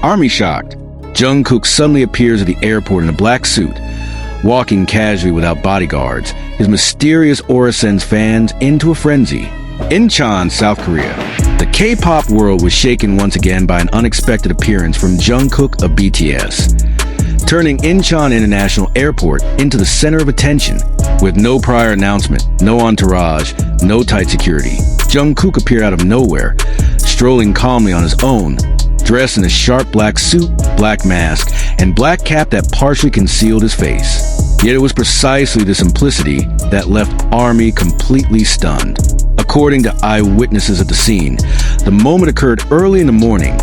ARMY shocked. Jungkook suddenly appears at the airport in a black suit, walking casually without bodyguards. His mysterious aura sends fans into a frenzy. Incheon, South Korea. The K-pop world was shaken once again by an unexpected appearance from Jungkook of BTS, turning Incheon International Airport into the center of attention. With no prior announcement, no entourage, no tight security, Jungkook appeared out of nowhere, strolling calmly on his own, dressed in a sharp black suit, black mask, and black cap that partially concealed his face. Yet it was precisely the simplicity that left ARMY completely stunned. According to eyewitnesses at the scene, the moment occurred early in the morning,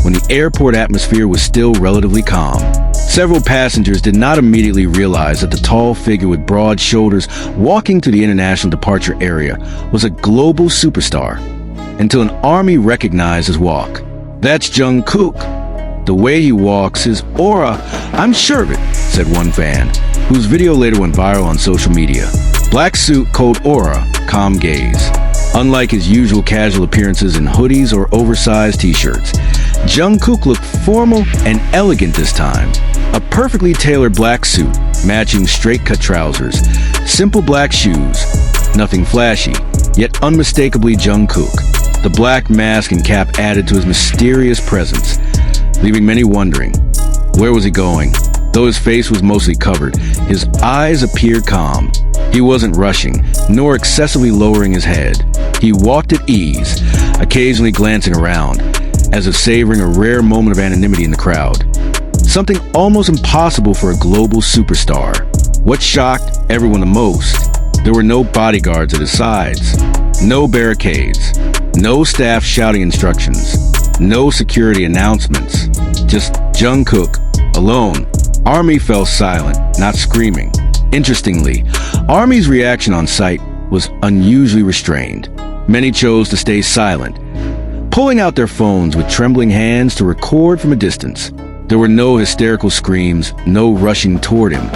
when the airport atmosphere was still relatively calm. Several passengers did not immediately realize that the tall figure with broad shoulders walking through the international departure area was a global superstar, until an ARMY recognized his walk. "That's Jungkook. The way he walks, his aura, I'm sure of it," said one fan, whose video later went viral on social media. Black suit, cold aura, calm gaze. Unlike his usual casual appearances in hoodies or oversized t-shirts, Jungkook looked formal and elegant this time. A perfectly tailored black suit, matching straight-cut trousers, simple black shoes, nothing flashy, yet unmistakably Jungkook. The black mask and cap added to his mysterious presence, leaving many wondering, where was he going? Though his face was mostly covered, his eyes appeared calm. He wasn't rushing, nor excessively lowering his head. He walked at ease, occasionally glancing around, as if savoring a rare moment of anonymity in the crowd. Something almost impossible for a global superstar. What shocked everyone the most? There were no bodyguards at his sides, no barricades, no staff shouting instructions, no security announcements. Just Jungkook, alone. ARMY fell silent, not screaming. Interestingly, ARMY's reaction on site was unusually restrained. Many chose to stay silent, pulling out their phones with trembling hands to record from a distance. There were no hysterical screams, no rushing toward him,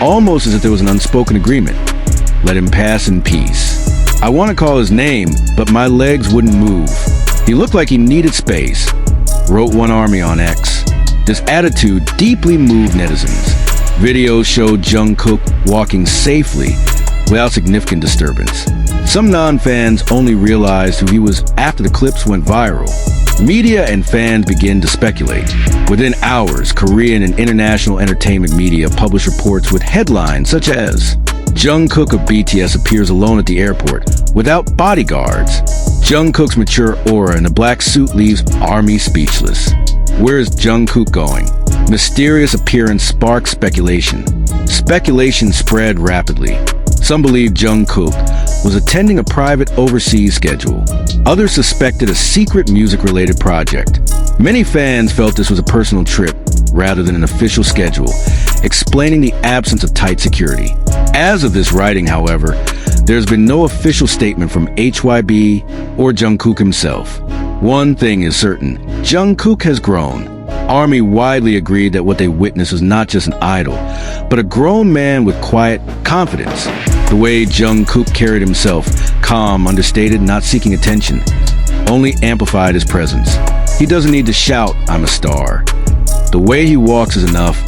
almost as if there was an unspoken agreement. Let him pass in peace. I want to call his name, but my legs wouldn't move. He looked like he needed space, wrote one ARMY on X. This attitude deeply moved netizens. Videos showed Jungkook walking safely without significant disturbance. Some non-fans only realized who he was after the clips went viral. Media and fans began to speculate. Within hours, Korean and international entertainment media published reports with headlines such as, "Jungkook of BTS appears alone at the airport, without bodyguards." Jungkook's mature aura in a black suit leaves ARMY speechless. Where is Jungkook going? Mysterious appearance sparked speculation. Speculation spread rapidly. Some believed Jungkook was attending a private overseas schedule. Others suspected a secret music-related project. Many fans felt this was a personal trip rather than an official schedule, explaining the absence of tight security. As of this writing, however, there's been no official statement from HYB or Jungkook himself. One thing is certain, Jungkook has grown. ARMY widely agreed that what they witnessed was not just an idol, but a grown man with quiet confidence. The way Jungkook carried himself, calm, understated, not seeking attention, only amplified his presence. He doesn't need to shout, "I'm a star." The way he walks is enough,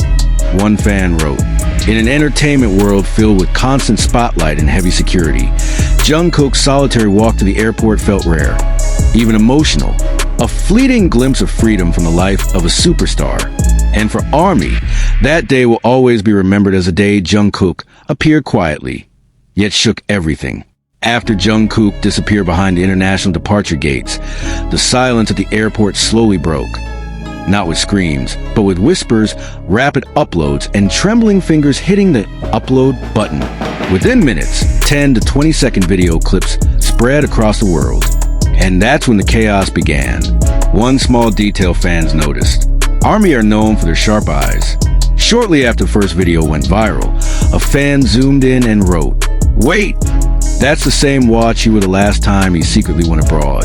one fan wrote. In an entertainment world filled with constant spotlight and heavy security, Jungkook's solitary walk to the airport felt rare, even emotional. A fleeting glimpse of freedom from the life of a superstar. And for ARMY, that day will always be remembered as a day Jungkook appeared quietly, yet shook everything. After Jungkook disappeared behind the international departure gates, the silence at the airport slowly broke. Not with screams, but with whispers, rapid uploads, and trembling fingers hitting the upload button. Within minutes, 10 to 20-second video clips spread across the world. And that's when the chaos began. One small detail fans noticed. ARMY are known for their sharp eyes. Shortly after the first video went viral, a fan zoomed in and wrote, "Wait, that's the same watch you wore the last time he secretly went abroad."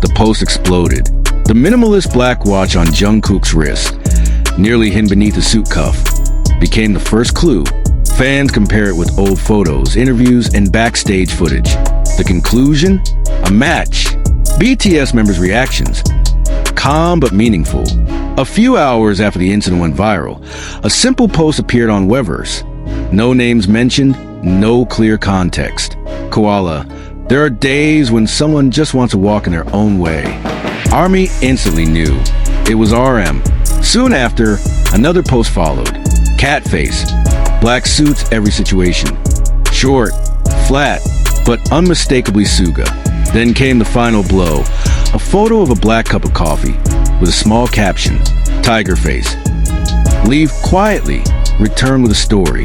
The post exploded. The minimalist black watch on Jungkook's wrist, nearly hidden beneath a suit cuff, became the first clue. Fans compare it with old photos, interviews, and backstage footage. The conclusion? A match. BTS members' reactions, calm but meaningful. A few hours after the incident went viral, a simple post appeared on Weverse. No names mentioned, no clear context. Koala, there are days when someone just wants to walk in their own way. Army instantly knew. It was RM. Soon after, another post followed. Cat face. Black suits every situation. Short, flat, but unmistakably Suga. Then came the final blow. A photo of a black cup of coffee with a small caption, Tiger face. Leave quietly, return with a story.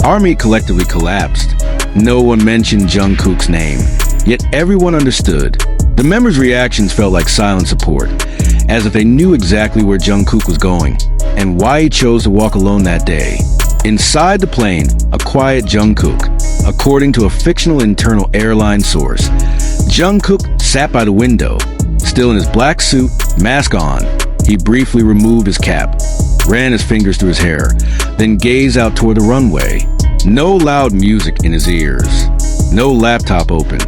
Army collectively collapsed. No one mentioned Jungkook's name, yet everyone understood. The members' reactions felt like silent support, as if they knew exactly where Jungkook was going and why he chose to walk alone that day. Inside the plane, a quiet Jungkook. According to a fictional internal airline source, Jungkook sat by the window, still in his black suit, mask on. He briefly removed his cap, ran his fingers through his hair, then gazed out toward the runway. No loud music in his ears. No laptop open.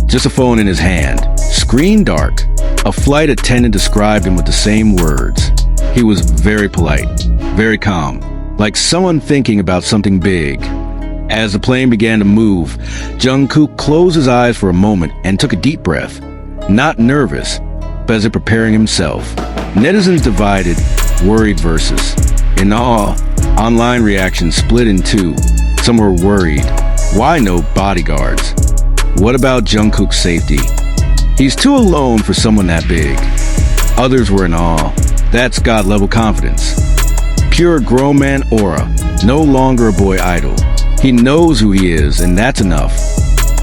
Just a phone in his hand. Screen dark. A flight attendant described him with the same words. He was very polite, very calm, like someone thinking about something big. As the plane began to move, Jungkook closed his eyes for a moment and took a deep breath. Not nervous, but as if preparing himself. Netizens divided, worried versus. In awe, online reactions split in two. Some were worried. Why no bodyguards? What about Jungkook's safety? He's too alone for someone that big. Others were in awe. That's God-level confidence. Pure grown man aura, no longer a boy idol. He knows who he is, and that's enough.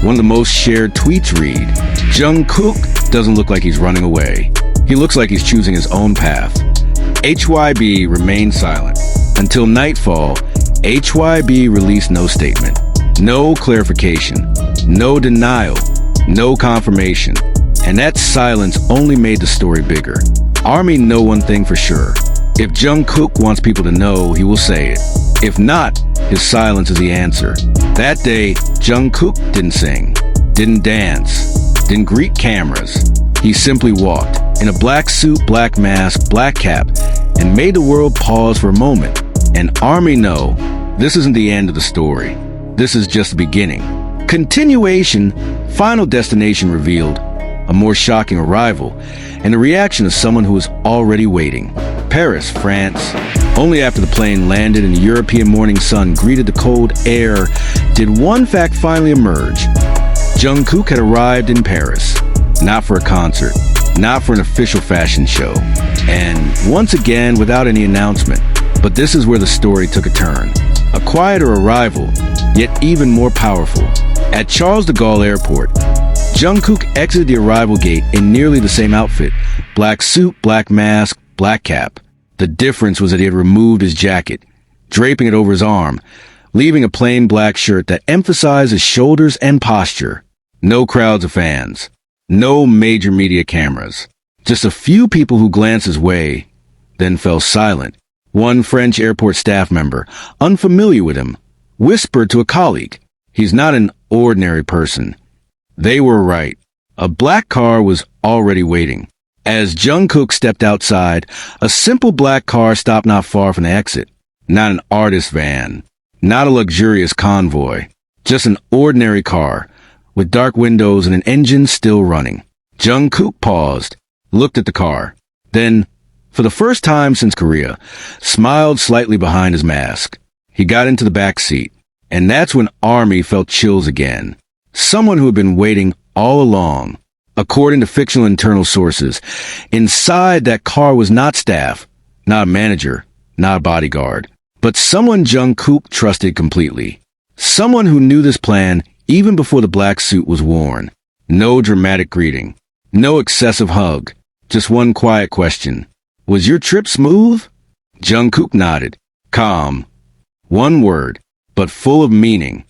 One of the most shared tweets read, Jungkook doesn't look like he's running away. He looks like he's choosing his own path. HYB remained silent. Until nightfall, HYB released no statement. No clarification. No denial. No confirmation. And that silence only made the story bigger. Army know one thing for sure. If Jungkook wants people to know, he will say it. If not, his silence is the answer. That day, Jungkook didn't sing, didn't dance, didn't greet cameras. He simply walked, in a black suit, black mask, black cap, and made the world pause for a moment. And Army know, this isn't the end of the story. This is just the beginning. Continuation, Final Destination revealed, a more shocking arrival, and the reaction of someone who was already waiting. Paris, France. Only after the plane landed and the European morning sun greeted the cold air did one fact finally emerge. Jungkook had arrived in Paris, not for a concert, not for an official fashion show, and once again without any announcement. But this is where the story took a turn. A quieter arrival, yet even more powerful. At Charles de Gaulle Airport, Jungkook exited the arrival gate in nearly the same outfit, black suit, black mask, black cap. The difference was that he had removed his jacket, draping it over his arm, leaving a plain black shirt that emphasized his shoulders and posture. No crowds of fans. No major media cameras. Just a few people who glanced his way, then fell silent. One French airport staff member, unfamiliar with him, whispered to a colleague, "He's not an ordinary person." They were right. A black car was already waiting. As Jungkook stepped outside, a simple black car stopped not far from the exit. Not an artist van, not a luxurious convoy, just an ordinary car, with dark windows and an engine still running. Jungkook paused, looked at the car, then, for the first time since Korea, smiled slightly behind his mask. He got into the back seat, and that's when Army felt chills again. Someone who had been waiting all along. According to fictional internal sources, inside that car was not staff, not a manager, not a bodyguard, but someone Jungkook trusted completely. Someone who knew this plan even before the black suit was worn. No dramatic greeting, no excessive hug, just one quiet question. Was your trip smooth? Jungkook nodded, calm. One word, but full of meaning.